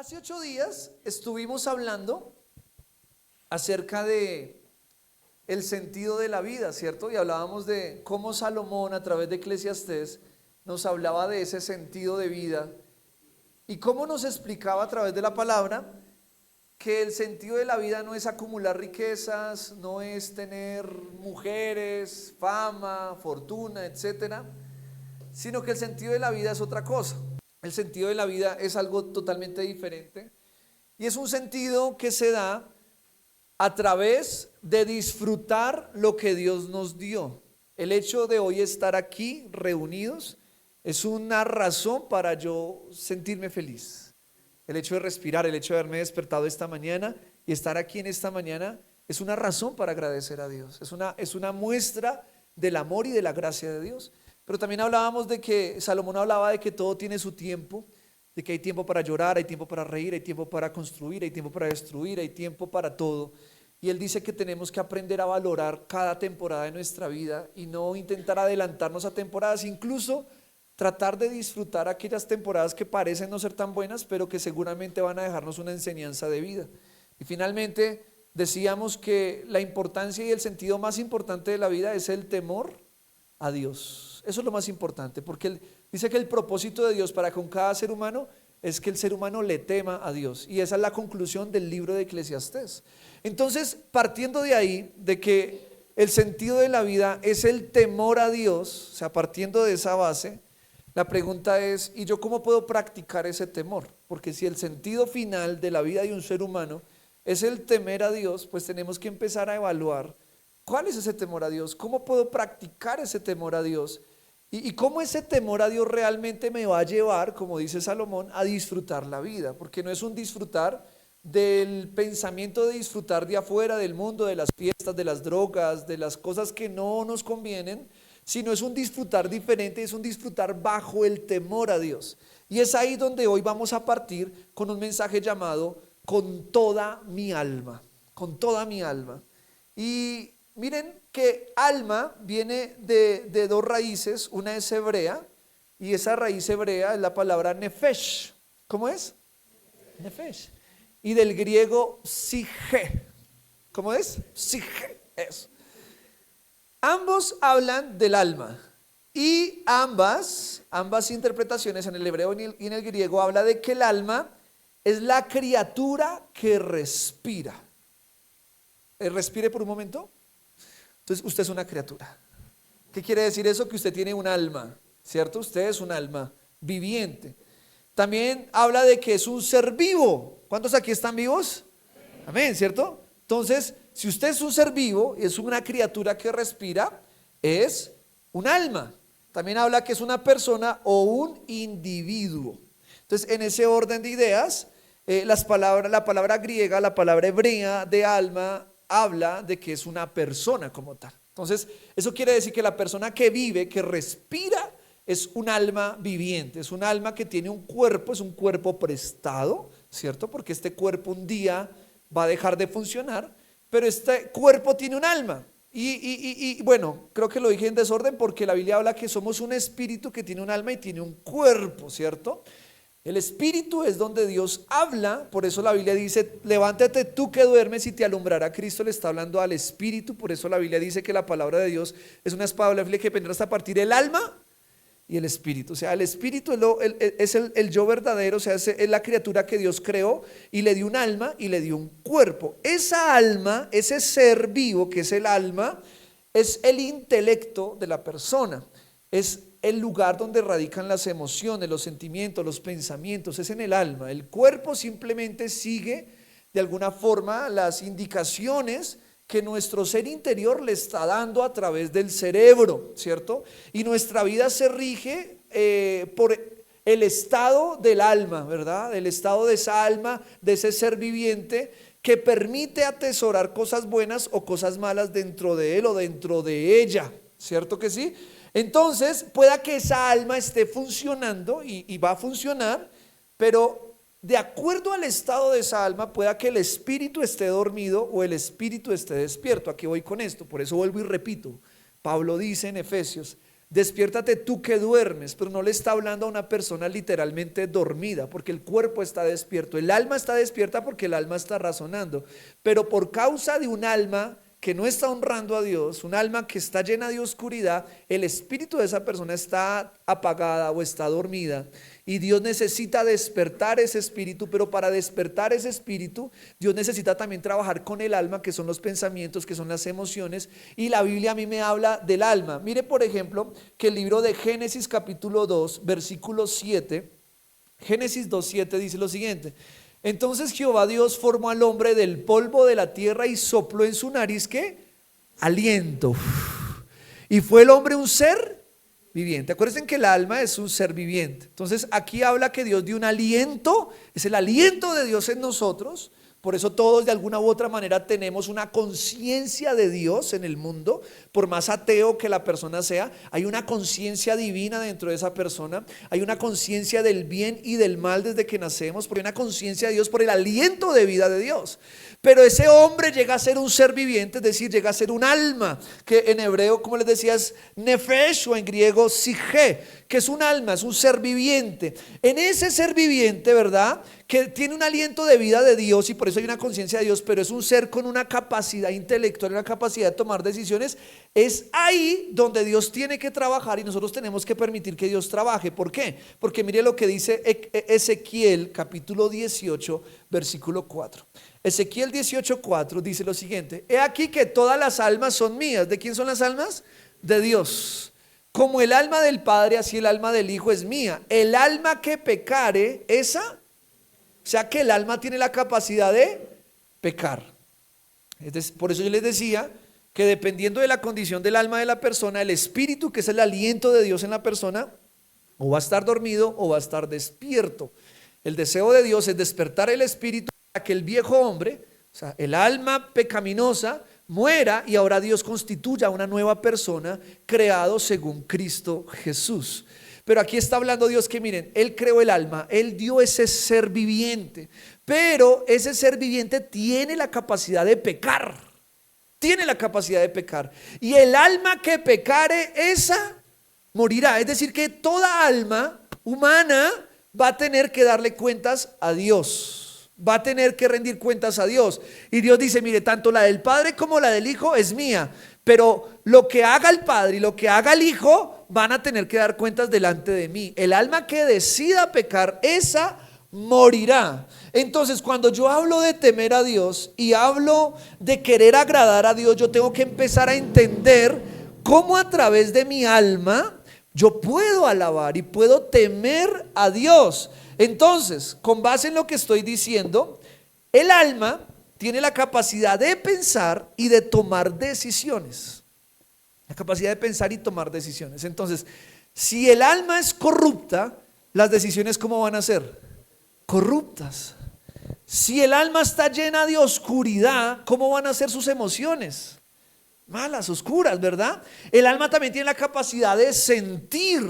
Hace 8 días estuvimos hablando acerca de el sentido de la vida, ¿cierto? Y hablábamos de cómo Salomón a través de Eclesiastés nos hablaba de ese sentido de vida y cómo nos explicaba a través de la palabra que el sentido de la vida no es acumular riquezas, no es tener mujeres, fama, fortuna, etcétera, sino que el sentido de la vida es otra cosa. El sentido de la vida es algo totalmente diferente y es un sentido que se da a través de disfrutar lo que Dios nos dio. El hecho de hoy estar aquí reunidos es una razón para yo sentirme feliz. El hecho de respirar, el hecho de haberme despertado esta mañana y estar aquí en esta mañana es una razón para agradecer a Dios. Es una muestra del amor y de la gracia de Dios. Pero también hablábamos de que Salomón hablaba de que todo tiene su tiempo, de que hay tiempo para llorar, hay tiempo para reír, hay tiempo para construir, hay tiempo para destruir, hay tiempo para todo. Y él dice que tenemos que aprender a valorar cada temporada de nuestra vida y no intentar adelantarnos a temporadas, incluso tratar de disfrutar aquellas temporadas que parecen no ser tan buenas, pero que seguramente van a dejarnos una enseñanza de vida. Y finalmente decíamos que la importancia y el sentido más importante de la vida es el temor a Dios. Eso es lo más importante, porque él dice que el propósito de Dios para con cada ser humano es que el ser humano le tema a Dios. Y esa es la conclusión del libro de Eclesiastés. Entonces, partiendo de ahí, de que el sentido de la vida es el temor a Dios, o sea, partiendo de esa base, la pregunta es, ¿y yo cómo puedo practicar ese temor? Porque si el sentido final de la vida de un ser humano es el temer a Dios, pues tenemos que empezar a evaluar cuál es ese temor a Dios, cómo puedo practicar ese temor a Dios y cómo ese temor a Dios realmente me va a llevar, como dice Salomón, a disfrutar la vida, porque no es un disfrutar del pensamiento de disfrutar de afuera, del mundo, de las fiestas, de las drogas, de las cosas que no nos convienen, sino es un disfrutar diferente, es un disfrutar bajo el temor a Dios. Y es ahí donde hoy vamos a partir con un mensaje llamado con toda mi alma, con toda mi alma. Y miren que alma viene de dos raíces, una es hebrea y esa raíz hebrea es la palabra nefesh. ¿Cómo es? Nefesh. Y del griego psige. ¿Cómo es? Psige. Eso. Ambos hablan del alma y ambas interpretaciones en el hebreo y en el griego habla de que el alma es la criatura que respira. Respire por un momento. Entonces usted es una criatura. ¿Qué quiere decir eso? Que usted tiene un alma, ¿cierto? Usted es un alma viviente. También habla de que es un ser vivo. ¿Cuántos aquí están vivos? Amén, ¿cierto? Entonces, si usted es un ser vivo y es una criatura que respira, es un alma. También habla que es una persona o un individuo. Entonces, en ese orden de ideas, la palabra griega, la palabra hebrea de alma, habla de que es una persona como tal. Entonces, eso quiere decir que la persona que vive, que respira, es un alma viviente, es un alma que tiene un cuerpo, es un cuerpo prestado, ¿cierto? Porque este cuerpo un día va a dejar de funcionar, pero este cuerpo tiene un alma. Y bueno, creo que lo dije en desorden porque la Biblia habla que somos un espíritu que tiene un alma y tiene un cuerpo, ¿cierto? El espíritu es donde Dios habla, por eso la Biblia dice, levántate tú que duermes y te alumbrará Cristo, le está hablando al espíritu, por eso la Biblia dice que la palabra de Dios es una espada doble filo que penetra hasta partir el alma y el espíritu. O sea, el espíritu es el yo verdadero, o sea, es la criatura que Dios creó y le dio un alma y le dio un cuerpo. Esa alma, ese ser vivo que es el alma, es el intelecto de la persona, es el lugar donde radican las emociones, los sentimientos, los pensamientos, es en el alma. El cuerpo simplemente sigue de alguna forma las indicaciones que nuestro ser interior le está dando a través del cerebro, ¿cierto? Y nuestra vida se rige por el estado del alma, ¿verdad? El estado de esa alma, de ese ser viviente que permite atesorar cosas buenas o cosas malas dentro de él o dentro de ella, ¿cierto que sí? Entonces, pueda que esa alma esté funcionando y va a funcionar, pero de acuerdo al estado de esa alma, pueda que el espíritu esté dormido o el espíritu esté despierto. ¿A qué voy con esto? Por eso vuelvo y repito. Pablo dice en Efesios, despiértate tú que duermes, pero no le está hablando a una persona literalmente dormida, porque el cuerpo está despierto, el alma está despierta porque el alma está razonando, pero por causa de un alma que no está honrando a Dios, un alma que está llena de oscuridad, el espíritu de esa persona está apagada o está dormida. Y Dios necesita despertar ese espíritu, pero para despertar ese espíritu, Dios necesita también trabajar con el alma, que son los pensamientos, que son las emociones. Y la Biblia a mí me habla del alma. Mire, por ejemplo, que el libro de Génesis capítulo 2, versículo 7, Génesis 2:7 dice lo siguiente: entonces Jehová Dios formó al hombre del polvo de la tierra y sopló en su nariz, ¿qué? Aliento. Y fue el hombre un ser viviente. Acuérdense que el alma es un ser viviente. Entonces aquí habla que Dios dio un aliento, es el aliento de Dios en nosotros. Por eso todos de alguna u otra manera tenemos una conciencia de Dios en el mundo. Por más ateo que la persona sea, hay una conciencia divina dentro de esa persona. Hay una conciencia del bien y del mal desde que nacemos, porque hay una conciencia de Dios por el aliento de vida de Dios. Pero ese hombre llega a ser un ser viviente, es decir, llega a ser un alma, que en hebreo, como les decía, es nefesh, o en griego psique, que es un alma, es un ser viviente. En ese ser viviente, ¿verdad?, que tiene un aliento de vida de Dios, y por eso hay una conciencia de Dios, pero es un ser con una capacidad intelectual, una capacidad de tomar decisiones. Es ahí donde Dios tiene que trabajar, y nosotros tenemos que permitir que Dios trabaje. ¿Por qué? Porque mire lo que dice Ezequiel capítulo 18 versículo 4. Ezequiel 18:4 dice lo siguiente: he aquí que todas las almas son mías. ¿De quién son las almas? De Dios. Como el alma del Padre, así el alma del Hijo es mía. El alma que pecare, esa, o sea que el alma tiene la capacidad de pecar. Entonces, por eso yo les decía que dependiendo de la condición del alma de la persona, el espíritu, que es el aliento de Dios en la persona, o va a estar dormido o va a estar despierto. El deseo de Dios es despertar el espíritu para que el viejo hombre, o sea, el alma pecaminosa, muera, y ahora Dios constituya una nueva persona creado según Cristo Jesús. Pero aquí está hablando Dios que miren, Él creó el alma, Él dio ese ser viviente, pero ese ser viviente tiene la capacidad de pecar, tiene la capacidad de pecar, y el alma que pecare, esa morirá. Es decir, que toda alma humana va a tener que darle cuentas a Dios, va a tener que rendir cuentas a Dios. Y Dios dice, mire, tanto la del Padre como la del Hijo es mía, pero lo que haga el Padre y lo que haga el Hijo van a tener que dar cuentas delante de mí. El alma que decida pecar, esa morirá. Entonces, cuando yo hablo de temer a Dios y hablo de querer agradar a Dios, yo tengo que empezar a entender cómo a través de mi alma yo puedo alabar y puedo temer a Dios. Entonces, con base en lo que estoy diciendo, el alma tiene la capacidad de pensar y de tomar decisiones. La capacidad de pensar y tomar decisiones. Entonces, si el alma es corrupta, las decisiones ¿cómo van a ser? Corruptas. Si el alma está llena de oscuridad, ¿cómo van a ser sus emociones? Malas, oscuras, ¿verdad? El alma también tiene la capacidad de sentir,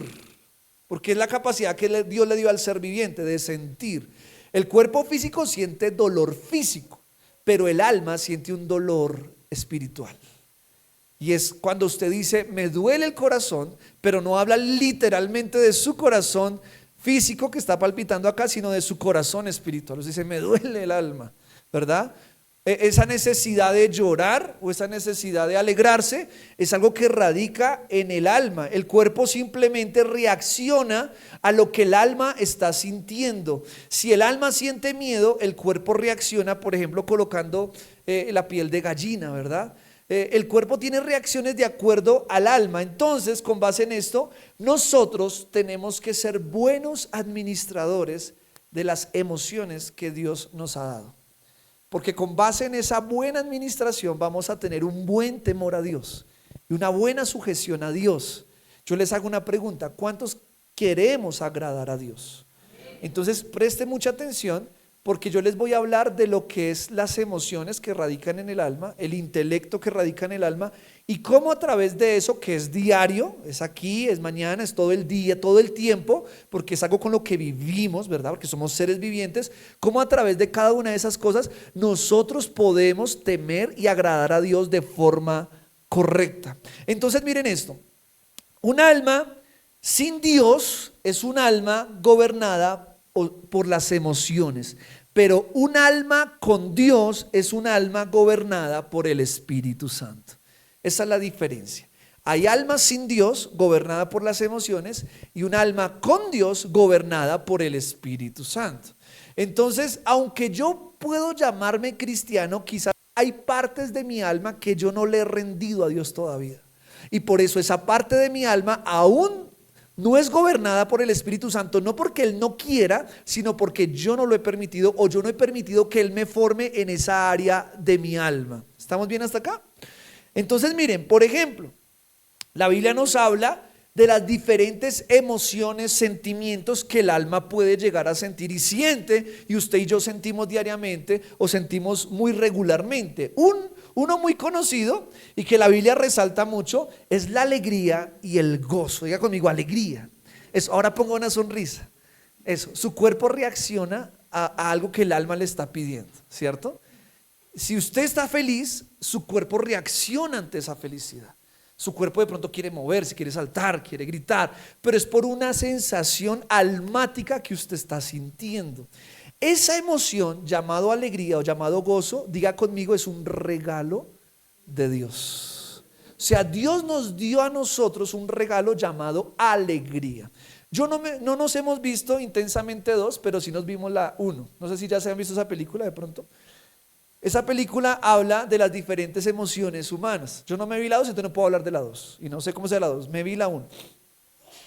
porque es la capacidad que Dios le dio al ser viviente, de sentir. El cuerpo físico siente dolor físico, pero el alma siente un dolor espiritual. Y es cuando usted dice, me duele el corazón, pero no habla literalmente de su corazón físico que está palpitando acá, sino de su corazón espiritual. Usted dice, me duele el alma, ¿verdad? Esa necesidad de llorar o esa necesidad de alegrarse es algo que radica en el alma. El cuerpo simplemente reacciona a lo que el alma está sintiendo. Si el alma siente miedo, el cuerpo reacciona, por ejemplo, colocando la piel de gallina, ¿verdad? El cuerpo tiene reacciones de acuerdo al alma. Entonces, con base en esto, nosotros tenemos que ser buenos administradores de las emociones que Dios nos ha dado. Porque con base en esa buena administración vamos a tener un buen temor a Dios y una buena sujeción a Dios. Yo les hago una pregunta: ¿cuántos queremos agradar a Dios? Entonces preste mucha atención, porque yo les voy a hablar de lo que es las emociones que radican en el alma, el intelecto que radica en el alma, y cómo a través de eso, que es diario, es aquí, es mañana, es todo el día, todo el tiempo, porque es algo con lo que vivimos, ¿verdad? Porque somos seres vivientes, cómo a través de cada una de esas cosas nosotros podemos temer y agradar a Dios de forma correcta. Entonces miren esto, Un alma sin Dios es un alma gobernada por las emociones, pero un alma con Dios es un alma gobernada por el Espíritu Santo. Esa es la diferencia. Hay almas sin Dios gobernada por las emociones y un alma con Dios gobernada por el Espíritu Santo. Entonces, aunque yo puedo llamarme cristiano, quizás hay partes de mi alma que yo no le he rendido a Dios todavía. Y por eso esa parte de mi alma aún no es gobernada por el Espíritu Santo, no porque Él no quiera, sino porque yo no lo he permitido o yo no he permitido que Él me forme en esa área de mi alma. ¿Estamos bien hasta acá? Entonces miren, por ejemplo, la Biblia nos habla de las diferentes emociones, sentimientos que el alma puede llegar a sentir y siente, y usted y yo sentimos diariamente o sentimos muy regularmente. Uno muy conocido y que la Biblia resalta mucho es la alegría y el gozo. Diga conmigo, alegría. Eso, ahora ponga una sonrisa. Eso, su cuerpo reacciona a algo que el alma le está pidiendo, ¿cierto? Si usted está feliz, su cuerpo reacciona ante esa felicidad. Su cuerpo de pronto quiere moverse, quiere saltar, quiere gritar, pero es por una sensación almática que usted está sintiendo. Esa emoción llamado alegría o llamado gozo, diga conmigo, es un regalo de Dios. O sea, Dios nos dio a nosotros un regalo llamado alegría. No nos hemos visto Intensamente 2, pero sí nos vimos la 1. No sé si ya se han visto esa película de pronto. Esa película habla de las diferentes emociones humanas. Yo no me vi la 2, entonces no puedo hablar de la 2. Y no sé cómo sea la 2, me vi la 1.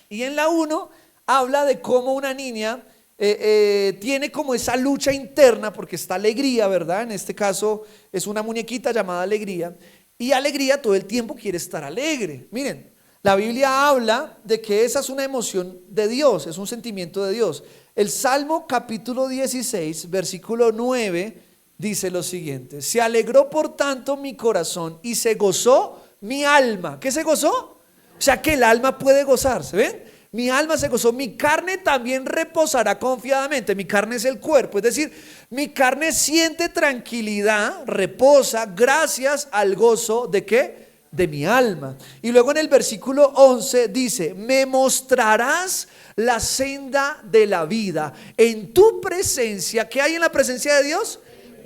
Y en la 1 habla de cómo una niña tiene como esa lucha interna, porque está Alegría, ¿verdad? En este caso es una muñequita llamada Alegría. Y Alegría todo el tiempo quiere estar alegre. Miren, la Biblia habla de que esa es una emoción de Dios, es un sentimiento de Dios. El Salmo capítulo 16, versículo 9 dice lo siguiente: se alegró por tanto mi corazón y se gozó mi alma. ¿Qué se gozó? O sea que el alma puede gozarse, ¿ven? Mi alma se gozó, mi carne también reposará confiadamente. Mi carne es el cuerpo, es decir, mi carne siente tranquilidad, reposa gracias al gozo ¿de qué? De mi alma. Y luego en el versículo 11 dice: me mostrarás la senda de la vida. En tu presencia, ¿qué hay en la presencia de Dios?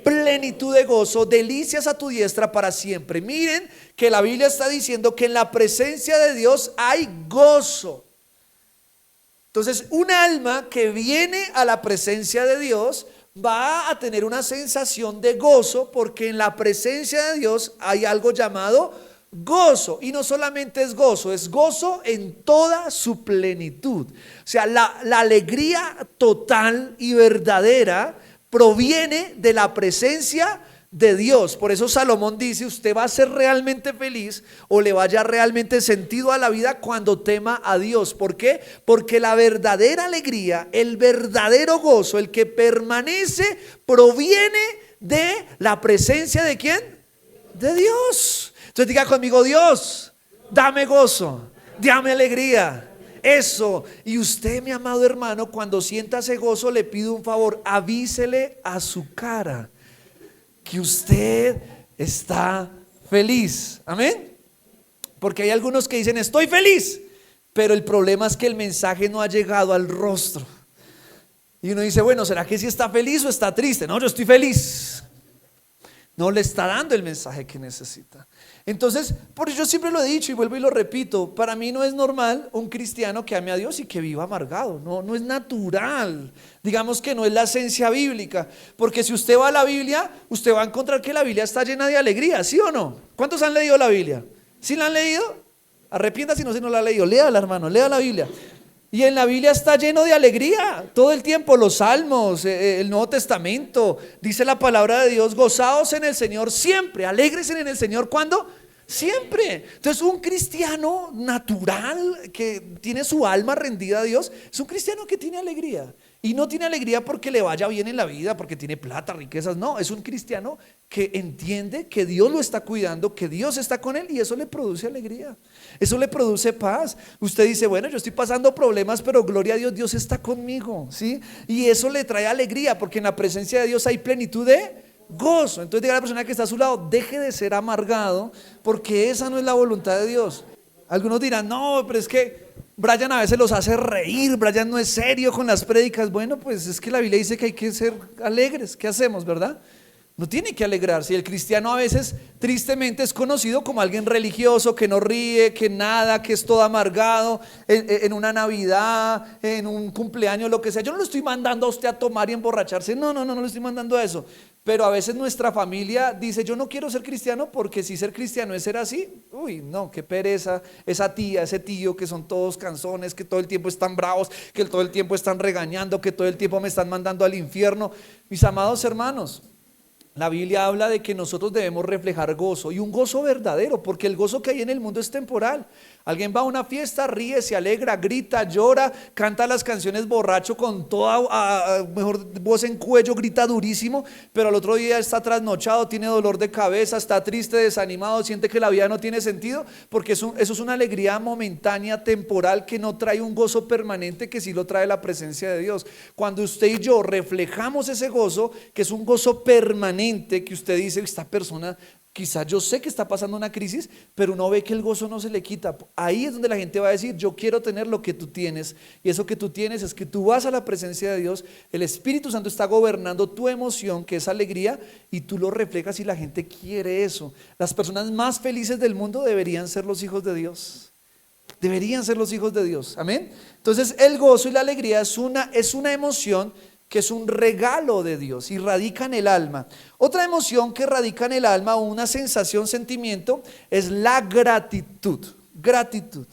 Plenitud de gozo, delicias a tu diestra para siempre. Miren que la Biblia está diciendo que en la presencia de Dios hay gozo. Entonces, un alma que viene a la presencia de Dios va a tener una sensación de gozo, porque en la presencia de Dios hay algo llamado gozo. Y no solamente es gozo en toda su plenitud. O sea, la alegría total y verdadera proviene de la presencia de Dios. Por eso Salomón dice: usted va a ser realmente feliz o le vaya realmente sentido a la vida cuando tema a Dios. ¿Por qué? Porque la verdadera alegría, el verdadero gozo, el que permanece, proviene de la presencia ¿de quién? De Dios. Entonces diga conmigo: Dios, dame gozo, dame alegría. Eso. Y usted, mi amado hermano, cuando sienta ese gozo, le pido un favor: avísele a su cara que usted está feliz. Amén. Porque hay algunos que dicen: estoy feliz, pero el problema es que el mensaje no ha llegado al rostro. Y uno dice: bueno, ¿será que sí está feliz o está triste? No, yo estoy feliz. No le está dando el mensaje que necesita. Entonces, por eso yo siempre lo he dicho y vuelvo y lo repito: para mí no es normal un cristiano que ame a Dios y que viva amargado. No es natural. Digamos que no es la esencia bíblica. Porque si usted va a la Biblia, usted va a encontrar que la Biblia está llena de alegría, ¿sí o no? ¿Cuántos han leído la Biblia? ¿Sí la han leído? Arrepiéntase si no la ha leído. Léala, hermano, lea la Biblia. Y en la Biblia está lleno de alegría todo el tiempo. Los salmos, el Nuevo Testamento, dice la palabra de Dios: gozaos en el Señor siempre, alégresen en el Señor. ¿Cuándo? Siempre. Entonces, un cristiano natural que tiene su alma rendida a Dios es un cristiano que tiene alegría. Y no tiene alegría porque le vaya bien en la vida, porque tiene plata, riquezas. No, es un cristiano que entiende que Dios lo está cuidando, que Dios está con él, y eso le produce alegría. Eso le produce paz. Usted dice: bueno, yo estoy pasando problemas, pero gloria a Dios, Dios está conmigo, ¿sí? Y eso le trae alegría, porque en la presencia de Dios hay plenitud de gozo. Entonces diga a la persona que está a su lado: deje de ser amargado, porque esa no es la voluntad de Dios. Algunos dirán, no, pero es que Brian a veces los hace reír, Brian no es serio con las prédicas. Bueno, pues es que la Biblia dice que hay que ser alegres. ¿Qué hacemos, verdad? No tiene que alegrarse. Y el cristiano a veces tristemente es conocido como alguien religioso, que no ríe, que nada, que es todo amargado en una Navidad, en un cumpleaños, lo que sea. Yo no lo estoy mandando a usted a tomar y emborracharse, no lo estoy mandando a eso. Pero a veces nuestra familia dice, yo no quiero ser cristiano porque si ser cristiano es ser así, uy, no, qué pereza, esa tía, ese tío que son todos canzones, que todo el tiempo están bravos, que todo el tiempo están regañando, que todo el tiempo me están mandando al infierno. Mis amados hermanos, la Biblia habla de que nosotros debemos reflejar gozo, y un gozo verdadero, porque el gozo que hay en el mundo es temporal. Alguien va a una fiesta, ríe, se alegra, grita, llora, canta las canciones borracho con toda mejor voz en cuello, grita durísimo, pero al otro día está trasnochado, tiene dolor de cabeza, está triste, desanimado, siente que la vida no tiene sentido, porque eso es una alegría momentánea, temporal, que no trae un gozo permanente, que sí lo trae la presencia de Dios. Cuando usted y yo reflejamos ese gozo, que es un gozo permanente, que usted dice, esta persona, quizás yo sé que está pasando una crisis, pero uno ve que el gozo no se le quita. Ahí es donde la gente va a decir, yo quiero tener lo que tú tienes. Y eso que tú tienes es que tú vas a la presencia de Dios, el Espíritu Santo está gobernando tu emoción, que es alegría, y tú lo reflejas y la gente quiere eso. Las personas más felices del mundo deberían ser los hijos de Dios. Deberían ser los hijos de Dios. Amén. Entonces el gozo y la alegría es una emoción que es un regalo de Dios y radica en el alma. Otra emoción que radica en el alma, o una sensación, sentimiento, es la gratitud. Gratitud.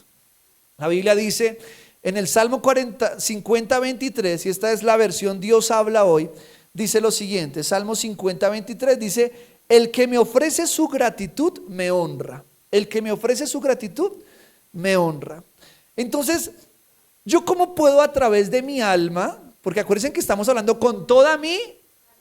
La Biblia dice en el Salmo 50:23, y esta es la versión Dios habla hoy, dice lo siguiente, Salmo 50:23 dice, el que me ofrece su gratitud me honra. El que me ofrece su gratitud me honra. Entonces, ¿yo cómo puedo a través de mi alma? Porque acuérdense que estamos hablando con toda mi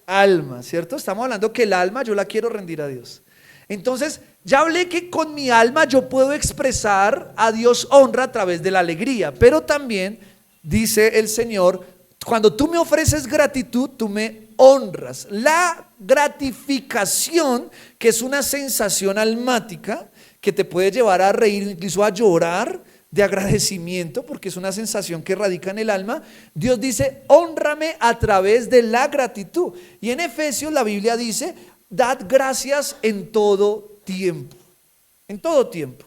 alma, ¿cierto? Estamos hablando que el alma yo la quiero rendir a Dios. Entonces, ya hablé que con mi alma yo puedo expresar a Dios honra a través de la alegría, pero también dice el Señor, cuando tú me ofreces gratitud, tú me honras. La gratificación, que es una sensación almática que te puede llevar a reír, incluso a llorar, de agradecimiento, porque es una sensación que radica en el alma. Dios dice, hónrame a través de la gratitud. Y en Efesios la Biblia dice, dad gracias en todo tiempo. En todo tiempo.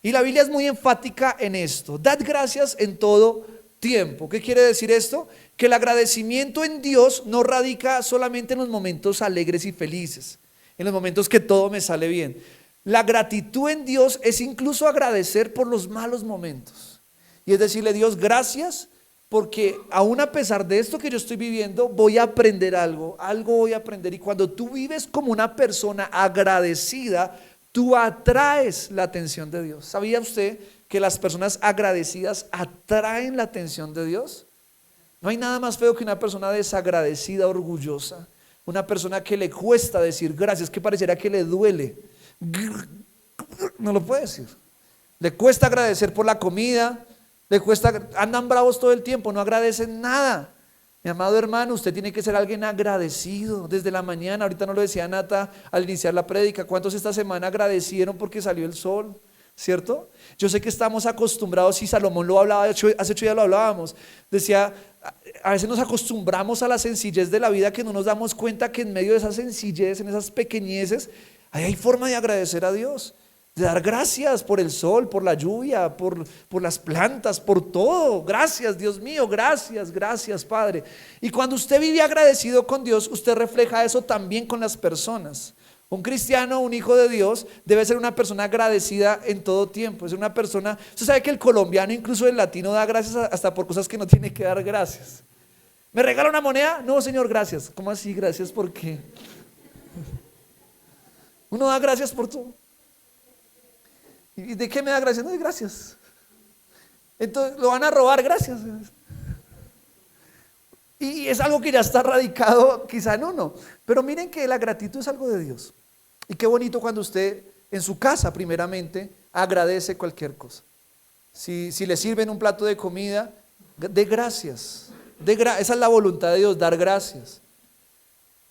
Y la Biblia es muy enfática en esto. Dad gracias en todo tiempo. ¿Qué quiere decir esto? Que el agradecimiento en Dios no radica solamente en los momentos alegres y felices, en los momentos que todo me sale bien. La gratitud en Dios es incluso agradecer por los malos momentos. Y es decirle, Dios, gracias, porque aún a pesar de esto que yo estoy viviendo, voy a aprender algo voy a aprender. Y cuando tú vives como una persona agradecida, tú atraes la atención de Dios. ¿Sabía usted que las personas agradecidas atraen la atención de Dios? No hay nada más feo que una persona desagradecida, orgullosa, una persona que le cuesta decir gracias, que pareciera que le duele. No lo puede decir. Le cuesta agradecer por la comida, andan bravos todo el tiempo, no agradecen nada. Mi amado hermano, usted tiene que ser alguien agradecido desde la mañana. Ahorita no lo decía Nata al iniciar la prédica, ¿cuántos esta semana agradecieron porque salió el sol? ¿Cierto? Yo sé que estamos acostumbrados, y Salomón lo hablaba, hace 8 días lo hablábamos, decía, a veces nos acostumbramos a la sencillez de la vida, que no nos damos cuenta que en medio de esa sencillez, en esas pequeñeces, ahí hay forma de agradecer a Dios, de dar gracias por el sol, por la lluvia, por las plantas, por todo. Gracias, Dios mío, gracias, gracias, Padre. Y cuando usted vive agradecido con Dios, usted refleja eso también con las personas. Un cristiano, un hijo de Dios, debe ser una persona agradecida en todo tiempo. Es una persona, usted sabe que el colombiano, incluso el latino, da gracias hasta por cosas que no tiene que dar gracias. ¿Me regala una moneda? No, Señor, gracias. ¿Cómo así? Gracias, ¿por qué? Uno da gracias por todo. ¿Y de qué me da gracias? No, de gracias. Entonces lo van a robar, gracias. Y es algo que ya está radicado quizá en uno. Pero miren que la gratitud es algo de Dios. Y qué bonito cuando usted en su casa primeramente agradece cualquier cosa. Si le sirven un plato de comida, dé gracias. Esa es la voluntad de Dios, dar gracias.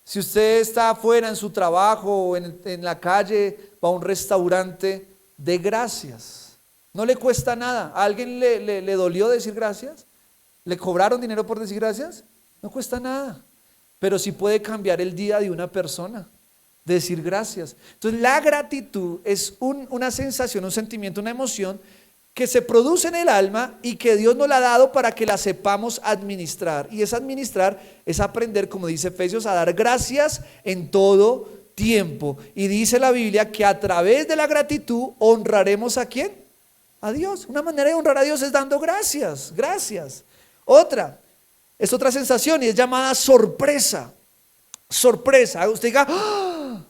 Si usted está afuera en su trabajo o en la calle, va a un restaurante, dé gracias. No le cuesta nada. ¿A alguien le dolió decir gracias? ¿Le cobraron dinero por decir gracias? No cuesta nada. Pero sí puede cambiar el día de una persona, decir gracias. Entonces la gratitud es una sensación, un sentimiento, una emoción que se produce en el alma y que Dios nos la ha dado para que la sepamos administrar. Y es administrar, es aprender, como dice Efesios, a dar gracias en todo tiempo. Y dice la Biblia que a través de la gratitud honraremos ¿a quién? A Dios. Una manera de honrar a Dios es dando gracias, gracias. Es otra sensación y es llamada sorpresa. Sorpresa. Usted diga, ¡ah!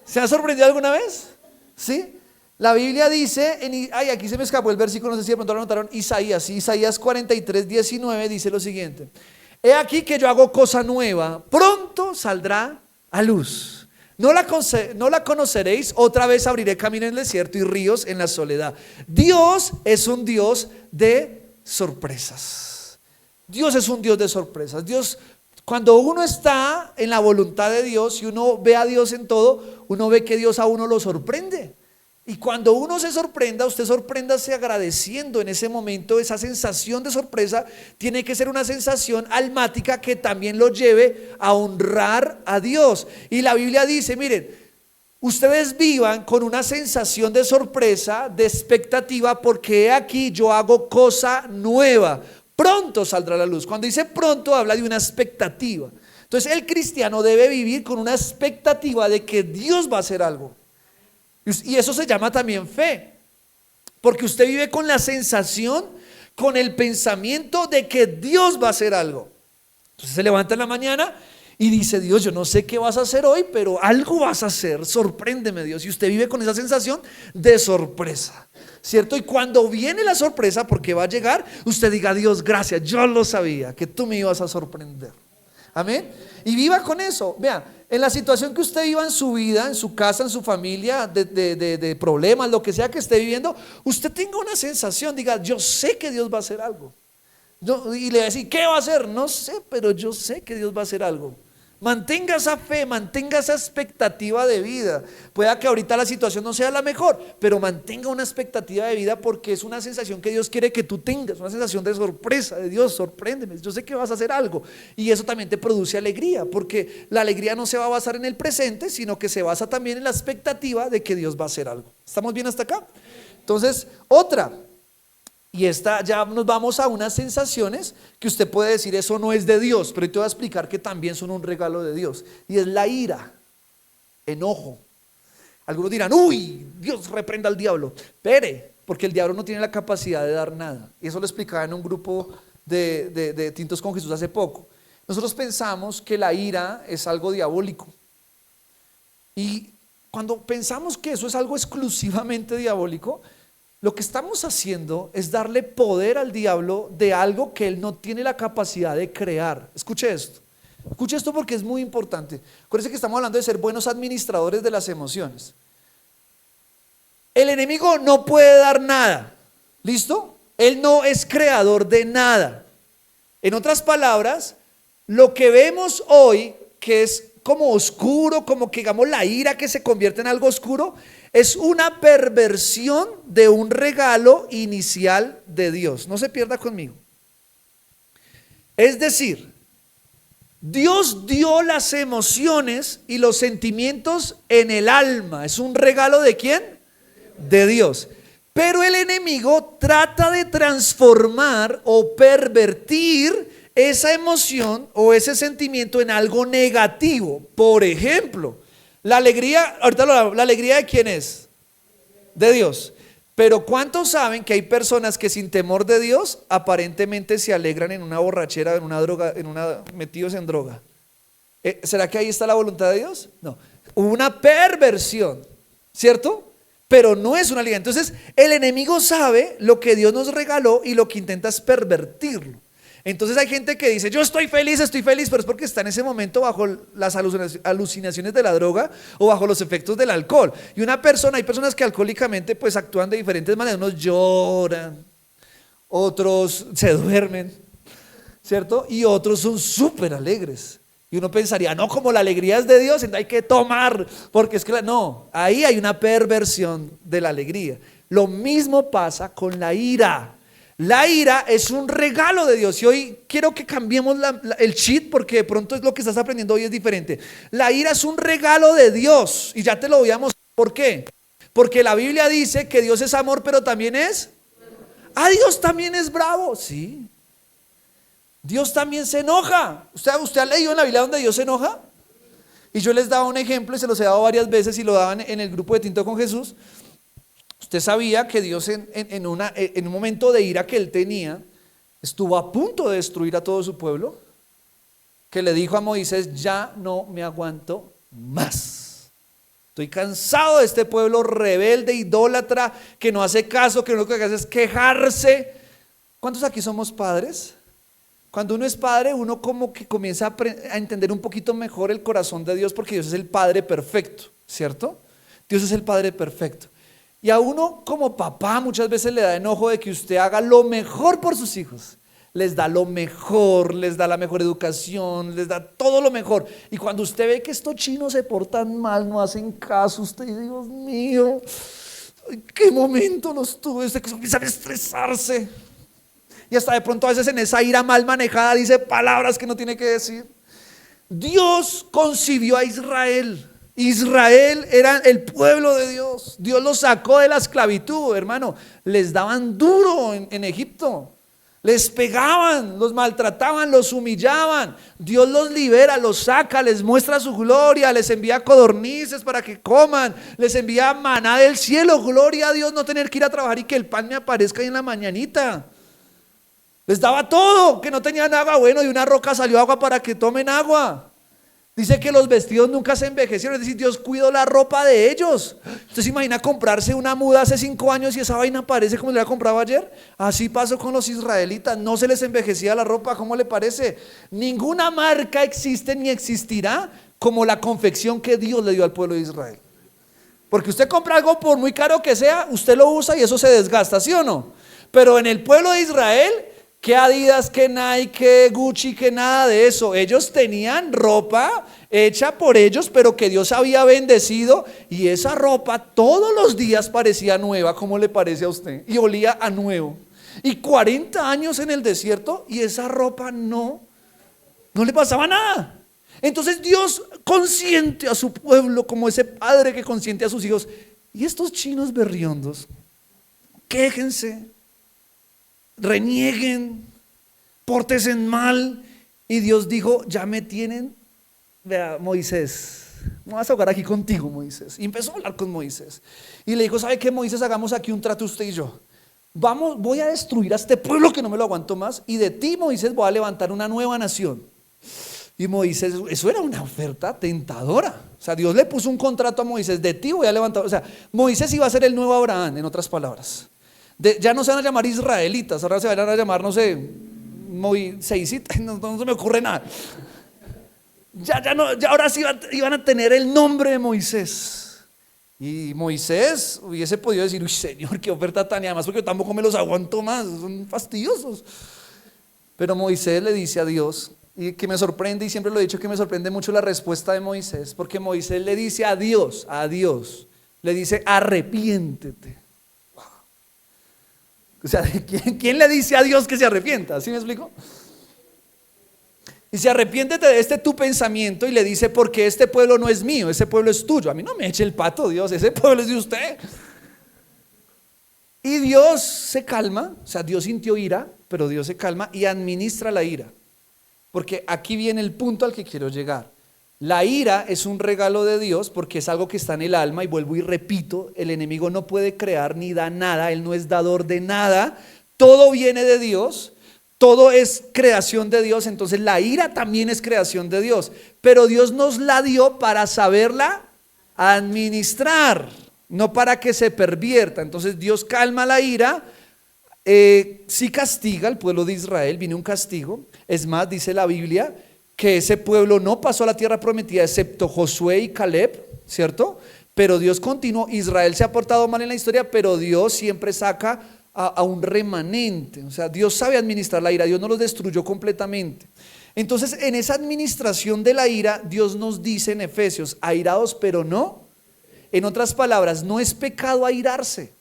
¿Se ha sorprendido alguna vez? ¿Sí? La Biblia dice, aquí se me escapó el versículo, no sé si de pronto lo anotaron, Isaías 43, 19 dice lo siguiente: he aquí que yo hago cosa nueva, pronto saldrá a luz. No la conoceréis, otra vez abriré camino en el desierto y ríos en la soledad. Dios es un Dios de sorpresas. Dios es un Dios de sorpresas. Dios, cuando uno está en la voluntad de Dios y uno ve a Dios en todo, uno ve que Dios a uno lo sorprende. Y cuando uno se sorprenda, usted sorpréndase agradeciendo en ese momento. Esa sensación de sorpresa tiene que ser una sensación almática que también lo lleve a honrar a Dios. Y la Biblia dice, miren, ustedes vivan con una sensación de sorpresa, de expectativa, porque he aquí yo hago cosa nueva. Pronto saldrá la luz. Cuando dice pronto habla de una expectativa. Entonces el cristiano debe vivir con una expectativa de que Dios va a hacer algo. Y eso se llama también fe, porque usted vive con la sensación, con el pensamiento de que Dios va a hacer algo. Entonces se levanta en la mañana y dice: Dios, yo no sé qué vas a hacer hoy, pero algo vas a hacer, sorpréndeme, Dios. Y usted vive con esa sensación de sorpresa, ¿cierto? Y cuando viene la sorpresa, porque va a llegar, usted diga: Dios, gracias, yo lo sabía, que tú me ibas a sorprender. Amén. Y viva con eso. Vea, en la situación que usted viva en su vida, en su casa, en su familia, de problemas, lo que sea que esté viviendo, usted tenga una sensación, diga: yo sé que Dios va a hacer algo. Y le va a decir: ¿qué va a hacer? No sé, pero yo sé que Dios va a hacer algo. Mantenga esa fe, mantenga esa expectativa de vida. Pueda que ahorita la situación no sea la mejor, pero mantenga una expectativa de vida, porque es una sensación que Dios quiere que tú tengas, una sensación de sorpresa, de Dios, sorpréndeme, yo sé que vas a hacer algo. Y eso también te produce alegría, porque la alegría no se va a basar en el presente, sino que se basa también en la expectativa de que Dios va a hacer algo. ¿Estamos bien hasta acá? Entonces, y esta ya nos vamos a unas sensaciones que usted puede decir: eso no es de Dios, pero yo te voy a explicar que también son un regalo de Dios. Y es la ira, enojo. Algunos dirán: uy, Dios reprenda al diablo. Espere, porque el diablo no tiene la capacidad de dar nada. Y eso lo explicaba en un grupo de Tintos con Jesús hace poco. Nosotros pensamos que la ira es algo diabólico. Y cuando pensamos que eso es algo exclusivamente diabólico, lo que estamos haciendo es darle poder al diablo de algo que él no tiene la capacidad de crear. Escuche esto porque es muy importante. Acuérdense que estamos hablando de ser buenos administradores de las emociones. El enemigo no puede dar nada, ¿listo? Él no es creador de nada. En otras palabras, lo que vemos hoy, que es como oscuro, como que digamos la ira que se convierte en algo oscuro, es una perversión de un regalo inicial de Dios. No se pierda conmigo. Es decir, Dios dio las emociones y los sentimientos en el alma. ¿Es un regalo de quién? De Dios. Pero el enemigo trata de transformar o pervertir esa emoción o ese sentimiento en algo negativo. Por ejemplo, la alegría, ¿la alegría de quién es? De Dios. Pero ¿cuántos saben que hay personas que sin temor de Dios aparentemente se alegran en una borrachera, en una droga, metidos en droga? ¿Será que ahí está la voluntad de Dios? No. Hubo una perversión, ¿cierto? Pero no es una alegría. Entonces el enemigo sabe lo que Dios nos regaló y lo que intenta es pervertirlo. Entonces hay gente que dice: yo estoy feliz, pero es porque está en ese momento bajo las alucinaciones de la droga o bajo los efectos del alcohol. Y hay personas que alcohólicamente pues actúan de diferentes maneras. Unos lloran, otros se duermen, ¿cierto? Y otros son súper alegres. Y uno pensaría: no, como la alegría es de Dios, entonces hay que tomar, porque es que no, ahí hay una perversión de la alegría. Lo mismo pasa con la ira. La ira es un regalo de Dios y hoy quiero que cambiemos el chip porque de pronto es lo que estás aprendiendo hoy es diferente. La ira es un regalo de Dios y ya te lo voy a mostrar. ¿Por qué? Porque la Biblia dice que Dios es amor, pero también es... Dios también es bravo, sí. Dios también se enoja. ¿Usted ha leído en la Biblia donde Dios se enoja? Y yo les daba un ejemplo y se los he dado varias veces y lo daban en el grupo de Tinto con Jesús. Usted sabía que Dios en un momento de ira que él tenía, estuvo a punto de destruir a todo su pueblo, que le dijo a Moisés, ya no me aguanto más. Estoy cansado de este pueblo rebelde, idólatra, que no hace caso, que lo único que hace es quejarse. ¿Cuántos aquí somos padres? Cuando uno es padre, uno como que comienza a entender un poquito mejor el corazón de Dios, porque Dios es el Padre perfecto, ¿cierto? Dios es el Padre perfecto. Y a uno como papá muchas veces le da enojo de que usted haga lo mejor por sus hijos. Les da lo mejor, les da la mejor educación, les da todo lo mejor. Y cuando usted ve que estos chinos se portan mal, no hacen caso, usted dice, Dios mío, ¿en qué momento los tuve? Usted comienza a estresarse. Y hasta de pronto a veces en esa ira mal manejada dice palabras que no tiene que decir. Dios concibió a Israel. Israel era el pueblo de Dios. Dios los sacó de la esclavitud, hermano. Les daban duro en Egipto. Les pegaban, los maltrataban, los humillaban. Dios los libera, los saca, les muestra su gloria, les envía codornices para que coman, les envía maná del cielo. Gloria a Dios, no tener que ir a trabajar y que el pan me aparezca ahí en la mañanita. Les daba todo, que no tenían agua, bueno, de una roca salió agua para que tomen agua. Dice que los vestidos nunca se envejecieron, es decir, Dios cuidó la ropa de ellos. ¿Usted se imagina comprarse una muda hace 5 años y esa vaina parece como le había comprado ayer? Así pasó con los israelitas, no se les envejecía la ropa, ¿cómo le parece? Ninguna marca existe ni existirá como la confección que Dios le dio al pueblo de Israel. Porque usted compra algo por muy caro que sea, usted lo usa y eso se desgasta, ¿sí o no? Pero en el pueblo de Israel, que Adidas, que Nike, que Gucci, que nada de eso. Ellos tenían ropa hecha por ellos, pero que Dios había bendecido, y esa ropa todos los días parecía nueva. ¿Cómo le parece a usted? Y olía a nuevo. Y 40 años en el desierto y esa ropa no le pasaba nada. Entonces Dios consiente a su pueblo como ese padre que consiente a sus hijos. Y estos chinos berriondos, quéjense, renieguen, pórtense mal. Y Dios dijo, ya me tienen, vea, Moisés, me vas a jugar aquí contigo, Moisés. Y empezó a hablar con Moisés y le dijo, ¿sabe qué, Moisés? Hagamos aquí un trato usted y yo. Voy a destruir a este pueblo que no me lo aguanto más, y de ti, Moisés, voy a levantar una nueva nación. Y Moisés, eso era una oferta tentadora. O sea, Dios le puso un contrato a Moisés, de ti voy a levantar. O sea, Moisés iba a ser el nuevo Abraham, en otras palabras. Ya no se van a llamar israelitas, ahora se van a llamar, no sé, Moisésitas, no se me ocurre nada. Ya ahora sí iban a tener el nombre de Moisés. Y Moisés hubiese podido decir, uy, Señor, qué oferta tan, y además porque yo tampoco me los aguanto más, son fastidiosos. Pero Moisés le dice a Dios, y que me sorprende, y siempre lo he dicho, que me sorprende mucho la respuesta de Moisés, porque Moisés le dice a Dios, le dice, arrepiéntete. O sea, ¿quién le dice a Dios que se arrepienta? ¿Sí me explico? Y se arrepiéntete de este tu pensamiento, y le dice, porque este pueblo no es mío, ese pueblo es tuyo. A mí no me eche el pato, Dios, ese pueblo es de usted. Y Dios se calma, o sea, Dios sintió ira, pero Dios se calma y administra la ira. Porque aquí viene el punto al que quiero llegar. La ira es un regalo de Dios porque es algo que está en el alma, y vuelvo y repito, el enemigo no puede crear ni da nada, él no es dador de nada, todo viene de Dios, todo es creación de Dios. Entonces la ira también es creación de Dios, pero Dios nos la dio para saberla administrar, no para que se pervierta. Entonces Dios calma la ira, sí castiga al pueblo de Israel, viene un castigo. Es más, dice la Biblia que ese pueblo no pasó a la tierra prometida excepto Josué y Caleb, ¿cierto? Pero Dios continuó. Israel se ha portado mal en la historia, pero Dios siempre saca a un remanente. O sea, Dios sabe administrar la ira, Dios no los destruyó completamente. Entonces, en esa administración de la ira, Dios nos dice en Efesios, airados pero no. En otras palabras, no es pecado airarse.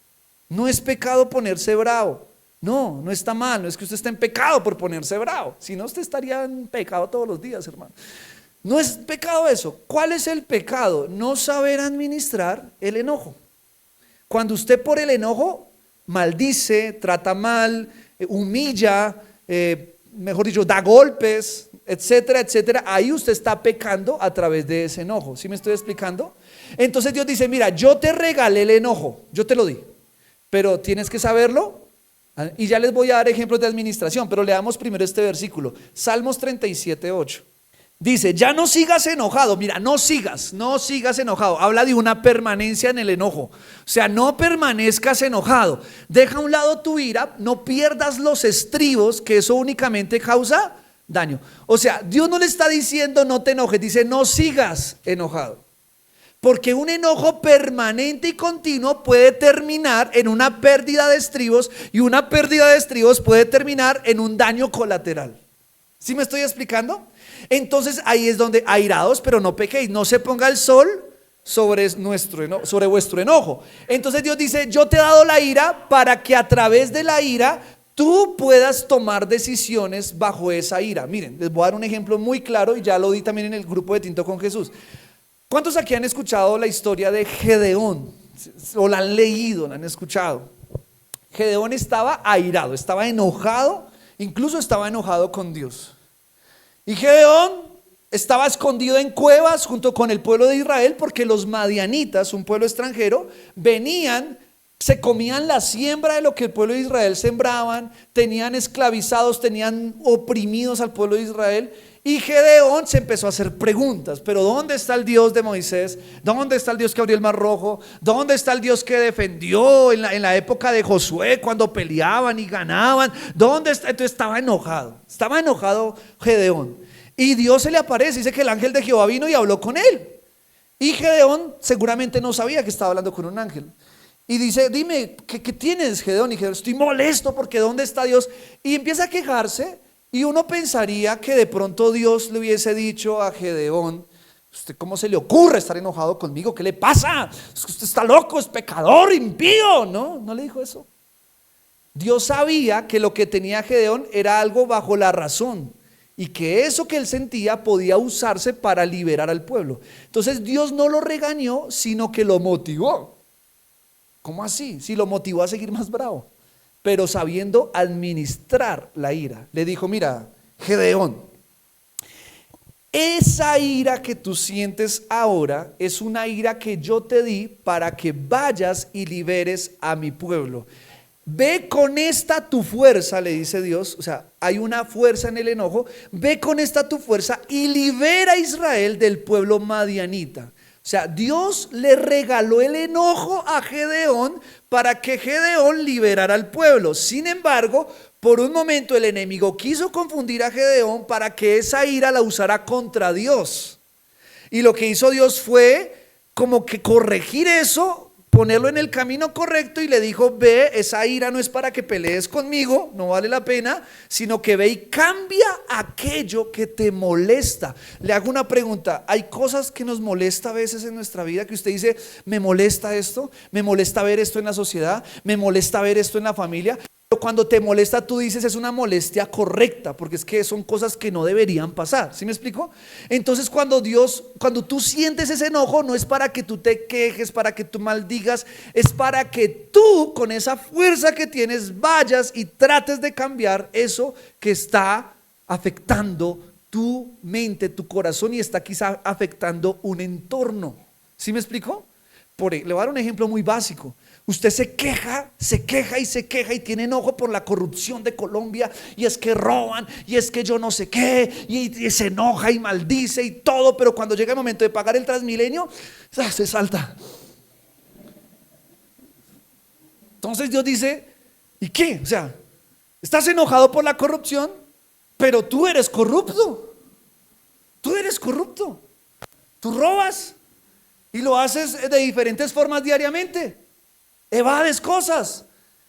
No es pecado ponerse bravo. No, no está mal, no es que usted esté en pecado por ponerse bravo. Si no, usted estaría en pecado todos los días, hermano. No es pecado eso. ¿Cuál es el pecado? No saber administrar el enojo. Cuando usted por el enojo maldice, trata mal, humilla, mejor dicho, da golpes, etcétera, etcétera, ahí usted está pecando a través de ese enojo. ¿Sí me estoy explicando? Entonces Dios dice, mira, yo te regalé el enojo, yo te lo di, pero tienes que saberlo. Y ya les voy a dar ejemplos de administración, pero leamos primero este versículo, Salmos 37:8. Dice, ya no sigas enojado. Mira, no sigas enojado. Habla de una permanencia en el enojo. O sea, no permanezcas enojado. Deja a un lado tu ira, no pierdas los estribos, que eso únicamente causa daño. O sea, Dios no le está diciendo no te enojes, dice no sigas enojado. Porque un enojo permanente y continuo puede terminar en una pérdida de estribos, y una pérdida de estribos puede terminar en un daño colateral. ¿Sí me estoy explicando? Entonces ahí es donde airados, pero no pequéis, no se ponga el sol sobre vuestro enojo. Entonces Dios dice, yo te he dado la ira para que a través de la ira tú puedas tomar decisiones bajo esa ira. Miren, les voy a dar un ejemplo muy claro y ya lo di también en el grupo de Tinto con Jesús. ¿Cuántos aquí han escuchado la historia de Gedeón? ¿O la han leído, la han escuchado? Gedeón estaba airado, estaba enojado, incluso estaba enojado con Dios. Y Gedeón estaba escondido en cuevas junto con el pueblo de Israel, porque los madianitas, un pueblo extranjero, venían, se comían la siembra de lo que el pueblo de Israel sembraban, tenían esclavizados, tenían oprimidos al pueblo de Israel. Y Gedeón se empezó a hacer preguntas, pero ¿dónde está el Dios de Moisés? ¿Dónde está el Dios que abrió el mar rojo? ¿Dónde está el Dios que defendió en la época de Josué cuando peleaban y ganaban? ¿Dónde está? Entonces estaba enojado Gedeón. Y Dios se le aparece, dice que el ángel de Jehová vino y habló con él. Y Gedeón seguramente no sabía que estaba hablando con un ángel. Y dice, dime, ¿qué tienes, Gedeón? Y Gedeón, estoy molesto porque ¿dónde está Dios? Y empieza a quejarse. Y uno pensaría que de pronto Dios le hubiese dicho a Gedeón, ¿usted cómo se le ocurre estar enojado conmigo? ¿Qué le pasa? Usted está loco, es pecador, impío. No, no le dijo eso. Dios sabía que lo que tenía Gedeón era algo bajo la razón, y que eso que él sentía podía usarse para liberar al pueblo. Entonces Dios no lo regañó, sino que lo motivó. ¿Cómo así? Si lo motivó a seguir más bravo, pero sabiendo administrar la ira. Le dijo, mira, Gedeón, esa ira que tú sientes ahora es una ira que yo te di para que vayas y liberes a mi pueblo. Ve con esta tu fuerza, le dice Dios, o sea, hay una fuerza en el enojo, ve con esta tu fuerza y libera a Israel del pueblo madianita. O sea, Dios le regaló el enojo a Gedeón para que Gedeón liberara al pueblo. Sin embargo, por un momento el enemigo quiso confundir a Gedeón para que esa ira la usara contra Dios. Y lo que hizo Dios fue como que corregir eso, ponerlo en el camino correcto, y le dijo, ve, esa ira no es para que pelees conmigo, no vale la pena, sino que ve y cambia aquello que te molesta. Le hago una pregunta, ¿hay cosas que nos molesta a veces en nuestra vida que usted dice, me molesta esto, me molesta ver esto en la sociedad, me molesta ver esto en la familia? Pero cuando te molesta tú dices es una molestia correcta, porque es que son cosas que no deberían pasar. ¿Sí me explico? Entonces cuando tú sientes ese enojo, no es para que tú te quejes, para que tú maldigas, es para que tú con esa fuerza que tienes vayas y trates de cambiar eso que está afectando tu mente, tu corazón, y está quizá afectando un entorno. ¿Sí me explico? Le voy a dar un ejemplo muy básico. Usted se queja y tiene enojo por la corrupción de Colombia, y es que roban, y es que yo no sé qué, y se enoja y maldice y todo, pero cuando llega el momento de pagar el Transmilenio, se salta. Entonces Dios dice, ¿y qué? O sea, estás enojado por la corrupción, pero tú eres corrupto. Tú robas y lo haces de diferentes formas diariamente. Evades cosas.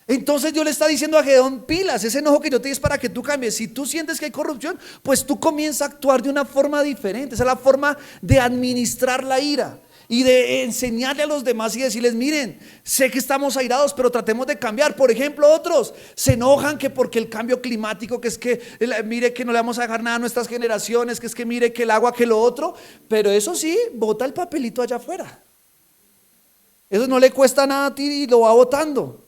Entonces Dios le está diciendo a Gedeón, pilas, ese enojo que yo te di es para que tú cambies. Si tú sientes que hay corrupción, pues tú comienzas a actuar de una forma diferente. Esa es la forma de administrar la ira. y de enseñarle a los demás y decirles, miren, sé que estamos airados, pero tratemos de cambiar. Por ejemplo, otros se enojan que porque el cambio climático, que es que mire que no le vamos a dejar nada a nuestras generaciones, que es que mire que el agua, que lo otro, pero eso sí, bota el papelito allá afuera. Eso no le cuesta nada a ti y lo va botando.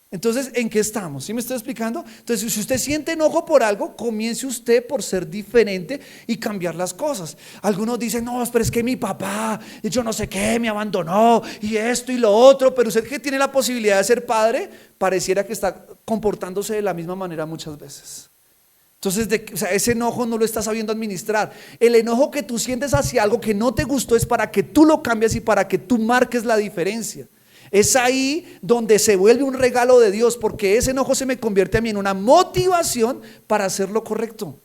Entonces, ¿en qué estamos? ¿Sí me estoy explicando? Entonces, si usted siente enojo por algo, comience usted por ser diferente y cambiar las cosas. Algunos dicen, no, pero es que mi papá, yo no sé qué, me abandonó y esto y lo otro, pero usted que tiene la posibilidad de ser padre, pareciera que está comportándose de la misma manera muchas veces. Entonces, ese enojo no lo está sabiendo administrar. El enojo que tú sientes hacia algo que no te gustó es para que tú lo cambies y para que tú marques la diferencia. Es ahí donde se vuelve un regalo de Dios, porque ese enojo se me convierte a mí en una motivación para hacer lo correcto.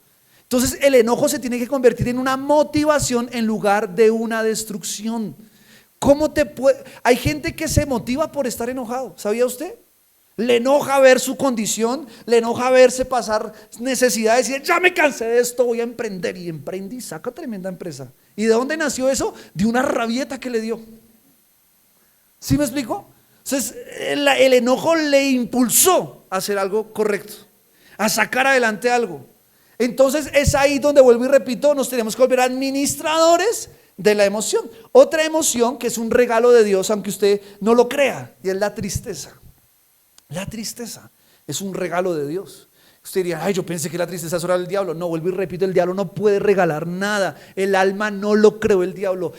Entonces el enojo se tiene que convertir en una motivación en lugar de una destrucción. Hay gente que se motiva por estar enojado, ¿sabía usted? Le enoja ver su condición, le enoja verse pasar necesidades y ya me cansé de esto, voy a emprender, y emprende y saca tremenda empresa. ¿Y de dónde nació eso? De una rabieta que le dio. ¿Sí me explico? Entonces el enojo le impulsó a hacer algo correcto, a sacar adelante algo. Entonces es ahí donde, vuelvo y repito, nos tenemos que volver administradores de la emoción. Otra emoción que es un regalo de Dios, aunque usted no lo crea, y es la tristeza. La tristeza es un regalo de Dios. Usted diría, ay, yo pensé que la tristeza era del diablo. No, vuelvo y repito, el diablo no puede regalar nada. El alma no lo creó el diablo.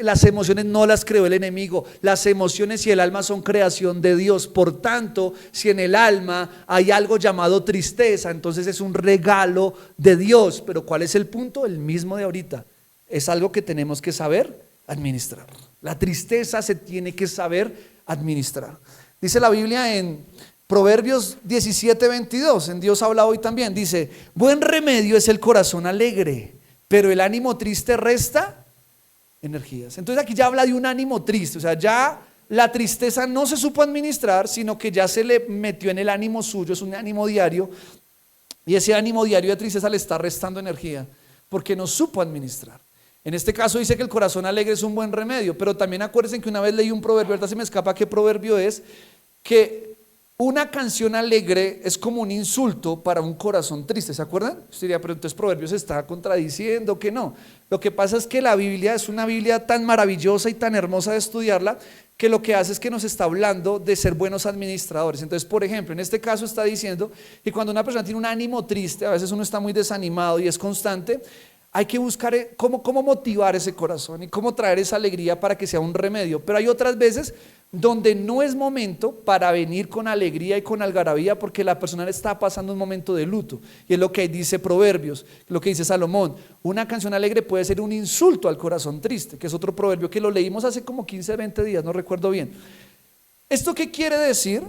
Las emociones no las creó el enemigo. Las emociones y el alma son creación de Dios. Por tanto, si en el alma hay algo llamado tristeza, entonces es un regalo de Dios. Pero ¿cuál es el punto? El mismo de ahorita. Es algo que tenemos que saber administrar. La tristeza se tiene que saber administrar. Dice la Biblia en Proverbios 17:22, en Dios habla hoy también, dice, buen remedio es el corazón alegre, pero el ánimo triste resta energías. Entonces aquí ya habla de un ánimo triste, o sea, ya la tristeza no se supo administrar, sino que ya se le metió en el ánimo suyo, es un ánimo diario, y ese ánimo diario de tristeza le está restando energía, porque no supo administrar. En este caso dice que el corazón alegre es un buen remedio, pero también acuérdense que una vez leí un proverbio, ahorita se me escapa qué proverbio es, que una canción alegre es como un insulto para un corazón triste, ¿se acuerdan? Usted diría, pero entonces Proverbios se está contradiciendo, que no. Lo que pasa es que la Biblia es una Biblia tan maravillosa y tan hermosa de estudiarla, que lo que hace es que nos está hablando de ser buenos administradores. Entonces, por ejemplo, en este caso está diciendo que cuando una persona tiene un ánimo triste, a veces uno está muy desanimado y es constante, hay que buscar cómo motivar ese corazón y cómo traer esa alegría para que sea un remedio. Pero hay otras veces donde no es momento para venir con alegría y con algarabía, porque la persona está pasando un momento de luto. Y es lo que dice Proverbios, lo que dice Salomón. Una canción alegre puede ser un insulto al corazón triste, que es otro proverbio que lo leímos hace como 15, 20 días, no recuerdo bien. ¿Esto qué quiere decir?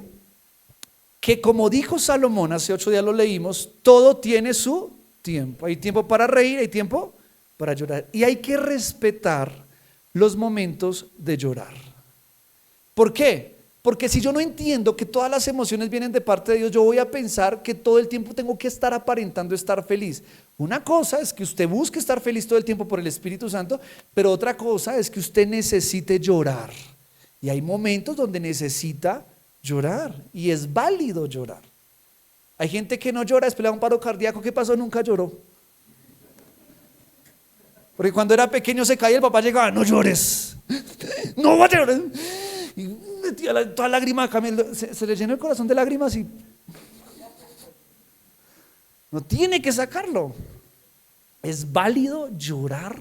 Que como dijo Salomón, hace 8 días lo leímos, todo tiene su tiempo. Hay tiempo para reír, hay tiempo para llorar. Y hay que respetar los momentos de llorar. ¿Por qué? Porque si yo no entiendo que todas las emociones vienen de parte de Dios, yo voy a pensar que todo el tiempo tengo que estar aparentando estar feliz. Una cosa es que usted busque estar feliz todo el tiempo por el Espíritu Santo, pero otra cosa es que usted necesite llorar. Y hay momentos donde necesita llorar y es válido llorar. Hay gente que no llora, después le da un paro cardíaco. ¿Qué pasó? Nunca lloró. Porque cuando era pequeño se caía, el papá llegaba, no llores, no voy a llorar. Y metía toda lágrima acá, se le llenó el corazón de lágrimas y no tiene que sacarlo. Es válido llorar,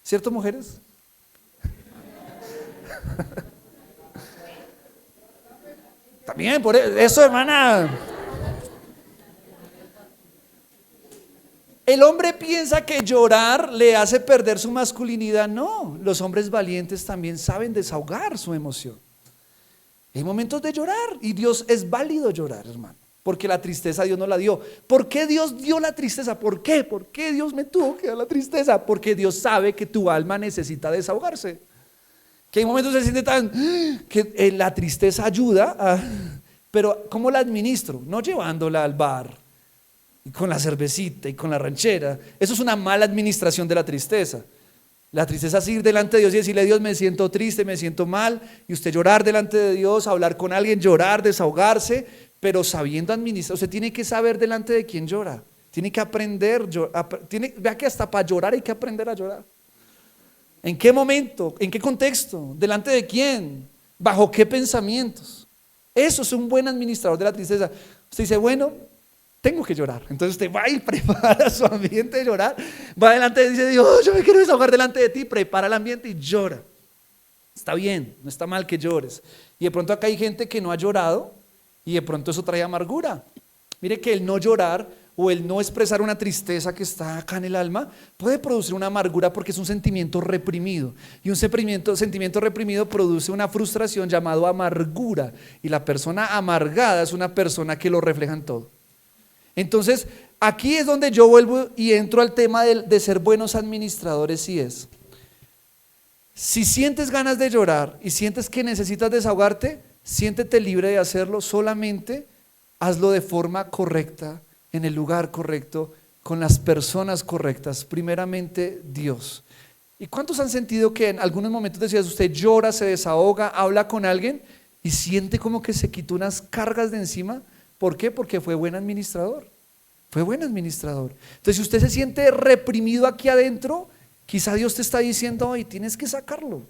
¿cierto, mujeres? También por eso, hermana. El hombre piensa que llorar le hace perder su masculinidad. No, los hombres valientes también saben desahogar su emoción. Hay momentos de llorar y Dios es válido llorar, hermano, porque la tristeza Dios no la dio. ¿Por qué Dios dio la tristeza? ¿Por qué? ¿Por qué Dios me tuvo que dar la tristeza? Porque Dios sabe que tu alma necesita desahogarse. Que hay momentos se siente tan que la tristeza ayuda, pero ¿cómo la administro? No llevándola al bar y con la cervecita y con la ranchera. Eso es una mala administración de la tristeza. La tristeza es ir delante de Dios y decirle: Dios, me siento triste, me siento mal, y usted llorar delante de Dios, hablar con alguien, llorar, desahogarse, pero sabiendo administrar. Usted tiene que saber delante de quién llora, tiene que aprender, vea que hasta para llorar hay que aprender a llorar. ¿En qué momento? ¿En qué contexto? ¿Delante de quién? ¿Bajo qué pensamientos? Eso es un buen administrador de la tristeza. Usted dice: bueno, tengo que llorar. Entonces usted va y prepara su ambiente de llorar, va delante y dice: Dios, yo me quiero desahogar delante de ti, prepara el ambiente y llora. Está bien, no está mal que llores. Y de pronto acá hay gente que no ha llorado y de pronto eso trae amargura. Mire que el no llorar o el no expresar una tristeza que está acá en el alma puede producir una amargura, porque es un sentimiento reprimido, y un sentimiento reprimido produce una frustración llamado amargura, y la persona amargada es una persona que lo refleja en todo. Entonces aquí es donde yo vuelvo y entro al tema de ser buenos administradores, y es: si sientes ganas de llorar y sientes que necesitas desahogarte, siéntete libre de hacerlo, solamente hazlo de forma correcta, en el lugar correcto, con las personas correctas, primeramente Dios. ¿Y cuántos han sentido que en algunos momentos decías, usted llora, se desahoga, habla con alguien y siente como que se quitó unas cargas de encima? ¿Por qué? Porque fue buen administrador. Fue buen administrador. Entonces, si usted se siente reprimido aquí adentro, quizá Dios te está diciendo: hoy tienes que sacarlo.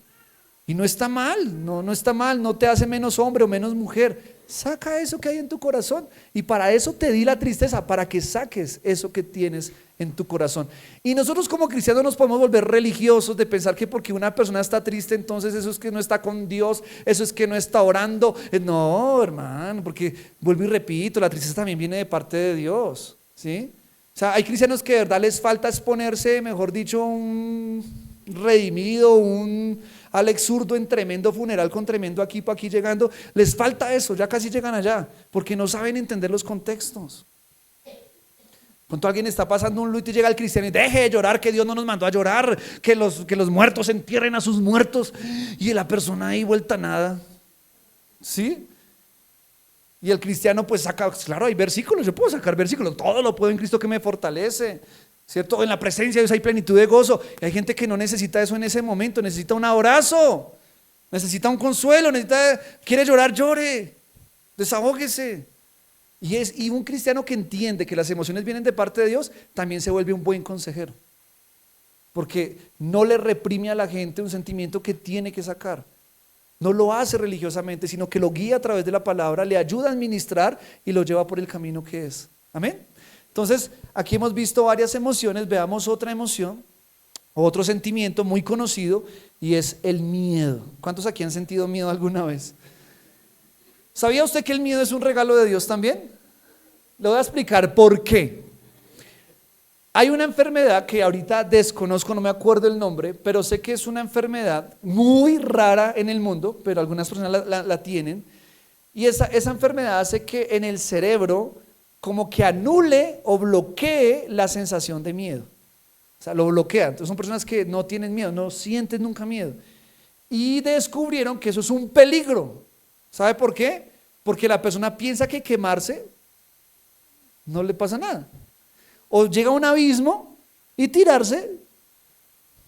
Y no está mal, no está mal, no te hace menos hombre o menos mujer. Saca eso que hay en tu corazón, y para eso te di la tristeza, para que saques eso que tienes en tu corazón. Y nosotros como cristianos nos podemos volver religiosos de pensar que porque una persona está triste, entonces eso es que no está con Dios, eso es que no está orando. No, hermano, porque vuelvo y repito, la tristeza también viene de parte de Dios, ¿sí? O sea, hay cristianos que de verdad les falta exponerse, mejor dicho, un redimido, un Alex Zurdo en tremendo funeral con tremendo equipo aquí llegando. Les falta eso, ya casi llegan allá, porque no saben entender los contextos. Cuando alguien está pasando un luto y llega el cristiano y: deje de llorar, que Dios no nos mandó a llorar, que los muertos entierren a sus muertos, y la persona ahí vuelta a nada, ¿sí? Y el cristiano pues saca, claro, hay versículos, yo puedo sacar versículos: todo lo puedo en Cristo que me fortalece, ¿cierto? En la presencia de Dios hay plenitud de gozo. Y hay gente que no necesita eso en ese momento, necesita un abrazo, necesita un consuelo, quiere llorar, llore, desahógese. Y un cristiano que entiende que las emociones vienen de parte de Dios también se vuelve un buen consejero, porque no le reprime a la gente un sentimiento que tiene que sacar. No lo hace religiosamente, sino que lo guía a través de la palabra, le ayuda a administrar y lo lleva por el camino que es. Amén. Entonces, aquí hemos visto varias emociones. Veamos otra emoción, otro sentimiento muy conocido, y es el miedo. ¿Cuántos aquí han sentido miedo alguna vez? ¿Sabía usted que el miedo es un regalo de Dios también? Le voy a explicar por qué. Hay una enfermedad que ahorita desconozco, no me acuerdo el nombre, pero sé que es una enfermedad muy rara en el mundo, pero algunas personas la tienen, y esa enfermedad hace que en el cerebro como que anule o bloquee la sensación de miedo. O sea, lo bloquea. Entonces son personas que no tienen miedo, no sienten nunca miedo, y descubrieron que eso es un peligro. ¿Sabe por qué? Porque la persona piensa que quemarse no le pasa nada, o llega a un abismo y tirarse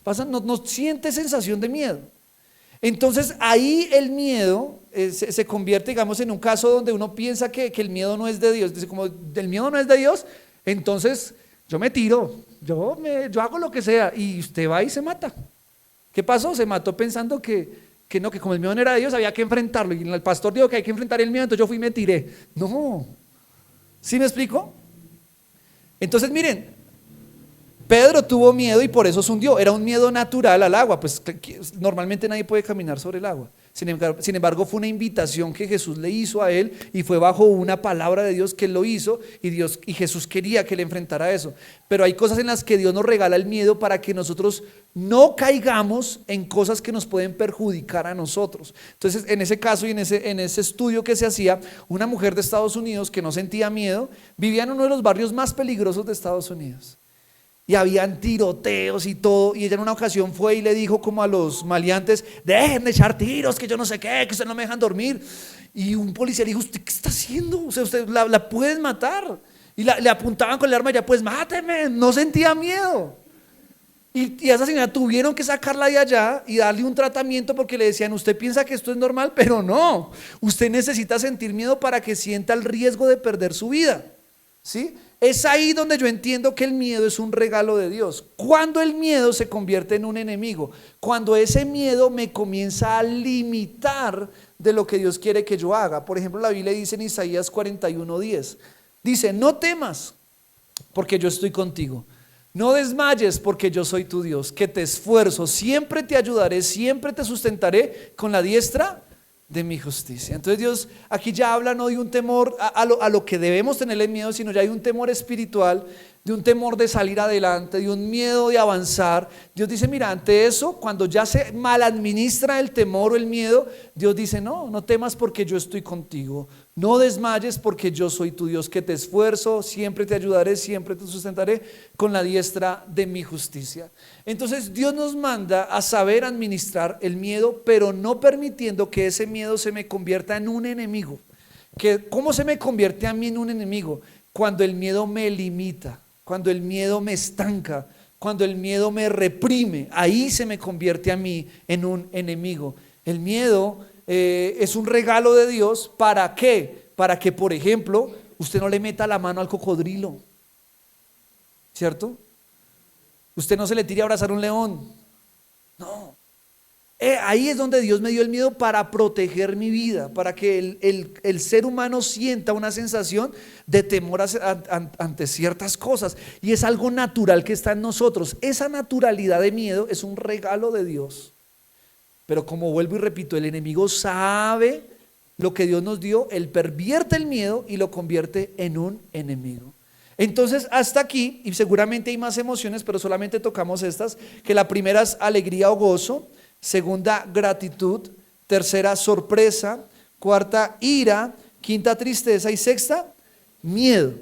no siente sensación de miedo. Entonces ahí el miedo se convierte, digamos, en un caso donde uno piensa que el miedo no es de Dios. Dice, como el miedo no es de Dios, entonces yo me tiro, yo hago lo que sea, y usted va y se mata. ¿Qué pasó? Se mató pensando que no, que como el miedo no era de Dios había que enfrentarlo, y el pastor dijo que hay que enfrentar el miedo, entonces yo fui y me tiré. No, ¿sí me explico? Entonces miren, Pedro tuvo miedo y por eso se hundió. Era un miedo natural al agua, pues normalmente nadie puede caminar sobre el agua. Sin embargo, fue una invitación que Jesús le hizo a él, y fue bajo una palabra de Dios que él lo hizo, y Jesús quería que él enfrentara eso. Pero hay cosas en las que Dios nos regala el miedo para que nosotros no caigamos en cosas que nos pueden perjudicar a nosotros. Entonces, en ese caso y en ese estudio que se hacía, una mujer de Estados Unidos que no sentía miedo vivía en uno de los barrios más peligrosos de Estados Unidos. Y habían tiroteos y todo, y ella en una ocasión fue y le dijo como a los maleantes: dejen de echar tiros, que yo no sé qué, que ustedes no me dejan dormir. Y un policía le dijo: ¿usted qué está haciendo? O sea, usted la pueden matar. Y le apuntaban con el arma y ella: pues máteme. No sentía miedo. Y a esa señora tuvieron que sacarla de allá y darle un tratamiento porque le decían, usted piensa que esto es normal, pero no. Usted necesita sentir miedo para que sienta el riesgo de perder su vida. ¿Sí? Es ahí donde yo entiendo que el miedo es un regalo de Dios. Cuando el miedo se convierte en un enemigo, cuando ese miedo me comienza a limitar de lo que Dios quiere que yo haga. Por ejemplo, la Biblia dice en Isaías 41:10, dice, no temas porque yo estoy contigo. No desmayes porque yo soy tu Dios, que te esfuerzo, siempre te ayudaré, siempre te sustentaré con la diestra de mi justicia. Entonces Dios aquí ya habla no de un temor a lo que debemos tenerle miedo, sino ya hay un temor espiritual, de un temor de salir adelante, de un miedo de avanzar. Dios dice, mira, ante eso, cuando ya se maladministra el temor o el miedo, Dios dice, no temas porque yo estoy contigo. No desmayes porque yo soy tu Dios, que te esfuerzo, siempre te ayudaré, siempre te sustentaré con la diestra de mi justicia. Entonces Dios nos manda a saber administrar el miedo, pero no permitiendo que ese miedo se me convierta en un enemigo. ¿Cómo se me convierte a mí en un enemigo? Cuando el miedo me limita, cuando el miedo me estanca, cuando el miedo me reprime, ahí se me convierte a mí en un enemigo. El miedo es un regalo de Dios. ¿Para qué? Para que, por ejemplo, usted no le meta la mano al cocodrilo, ¿cierto? Usted no se le tire a abrazar un león. No. Ahí es donde Dios me dio el miedo para proteger mi vida, para que el ser humano sienta una sensación de temor ante ciertas cosas. Y es algo natural que está en nosotros. Esa naturalidad de miedo es un regalo de Dios. Pero como vuelvo y repito, el enemigo sabe lo que Dios nos dio, él pervierte el miedo y lo convierte en un enemigo. Entonces hasta aquí, y seguramente hay más emociones, pero solamente tocamos estas, que la primera es alegría o gozo, segunda gratitud, tercera sorpresa, cuarta ira, quinta tristeza y sexta miedo.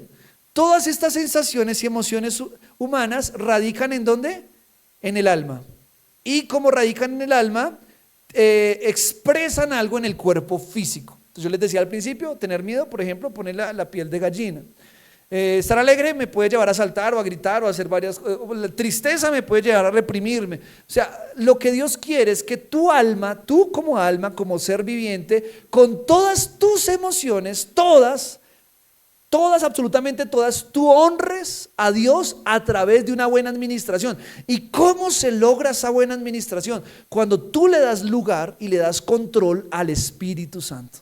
Todas estas sensaciones y emociones humanas radican ¿en dónde? En el alma. Y como radican en el alma, expresan algo en el cuerpo físico. Entonces yo les decía al principio, tener miedo, por ejemplo, poner la piel de gallina. Estar alegre me puede llevar a saltar o a gritar o a hacer varias cosas. La tristeza me puede llevar a reprimirme. O sea, lo que Dios quiere es que tu alma, tú como alma, como ser viviente, con todas tus emociones, todas, absolutamente todas, tú honres a Dios a través de una buena administración. ¿Y cómo se logra esa buena administración? Cuando tú le das lugar y le das control al Espíritu Santo.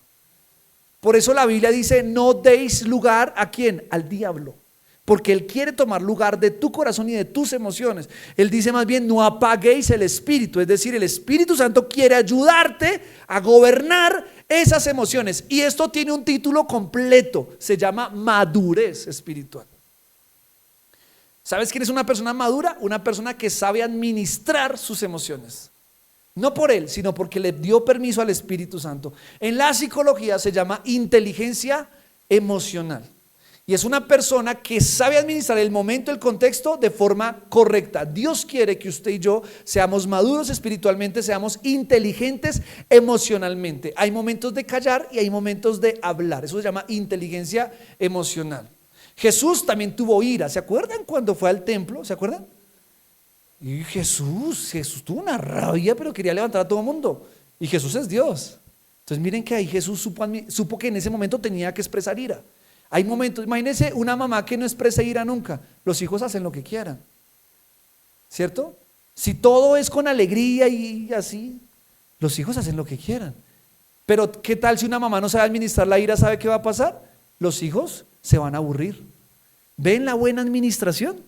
Por eso la Biblia dice, no deis lugar ¿a quién? Al diablo. Porque él quiere tomar lugar de tu corazón y de tus emociones. Él dice más bien, no apaguéis el Espíritu. Es decir, el Espíritu Santo quiere ayudarte a gobernar esas emociones. Y esto tiene un título completo. Se llama madurez espiritual. ¿Sabes quién es una persona madura? Una persona que sabe administrar sus emociones. No por él, sino porque le dio permiso al Espíritu Santo. En la psicología se llama inteligencia emocional. Y es una persona que sabe administrar el momento, el contexto de forma correcta. Dios quiere que usted y yo seamos maduros espiritualmente, seamos inteligentes emocionalmente. Hay momentos de callar y hay momentos de hablar. Eso se llama inteligencia emocional. Jesús también tuvo ira. ¿Se acuerdan cuando fue al templo? ¿Se acuerdan? Y Jesús tuvo una rabia, pero quería levantar a todo el mundo. Y Jesús es Dios. Entonces miren que ahí Jesús supo que en ese momento tenía que expresar ira. Hay momentos, imagínense una mamá que no expresa ira nunca. Los hijos hacen lo que quieran, ¿cierto? Si todo es con alegría y así, los hijos hacen lo que quieran. Pero ¿qué tal si una mamá no sabe administrar la ira? ¿Sabe qué va a pasar? Los hijos se van a aburrir. ¿Ven la buena administración?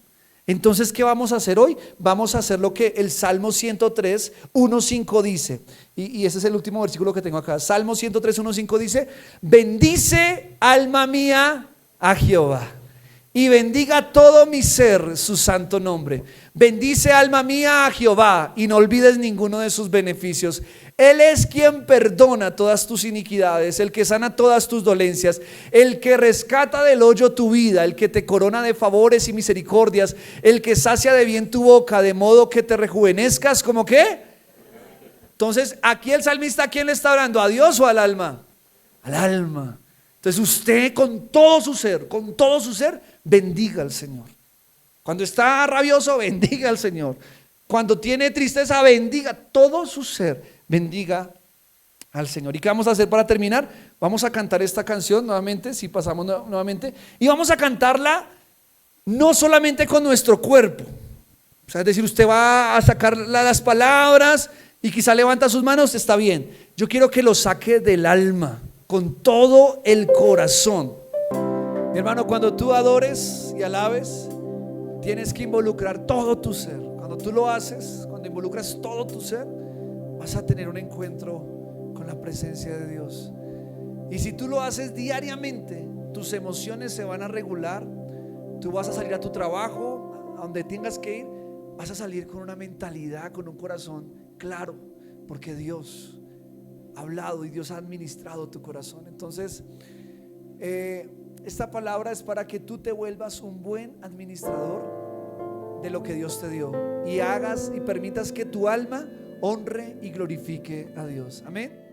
Entonces, ¿qué vamos a hacer hoy? Vamos a hacer lo que el Salmo 103, 1:5 dice. Y ese es el último versículo que tengo acá. Salmo 103, 1:5 dice: bendice, alma mía, a Jehová, y bendiga todo mi ser su santo nombre. Bendice, alma mía, a Jehová, y no olvides ninguno de sus beneficios. Él es quien perdona todas tus iniquidades, el que sana todas tus dolencias, el que rescata del hoyo tu vida, el que te corona de favores y misericordias, el que sacia de bien tu boca, de modo que te rejuvenezcas. ¿Cómo qué? Entonces, aquí el salmista, ¿a quién le está hablando? ¿A Dios o al alma? Al alma. Entonces usted con todo su ser, bendiga al Señor. Cuando está rabioso, bendiga al Señor. Cuando tiene tristeza, bendiga todo su ser, bendiga al Señor. ¿Y qué vamos a hacer para terminar? Vamos a cantar esta canción nuevamente, si pasamos nuevamente, y vamos a cantarla no solamente con nuestro cuerpo. O sea, es decir, usted va a sacar las palabras y quizá levanta sus manos, está bien. Yo quiero que lo saque del alma, con todo el corazón. Mi hermano, cuando tú adores y alabes, tienes que involucrar todo tu ser. Cuando tú lo haces, cuando involucras todo tu ser, vas a tener un encuentro con la presencia de Dios. Y si tú lo haces diariamente, tus emociones se van a regular. Tú vas a salir a tu trabajo, a donde tengas que ir, vas a salir con una mentalidad, con un corazón claro, porque Dios ha hablado y Dios ha administrado tu corazón. Entonces, esta palabra es para que tú te vuelvas un buen administrador de lo que Dios te dio y hagas y permitas que tu alma honre y glorifique a Dios. Amén.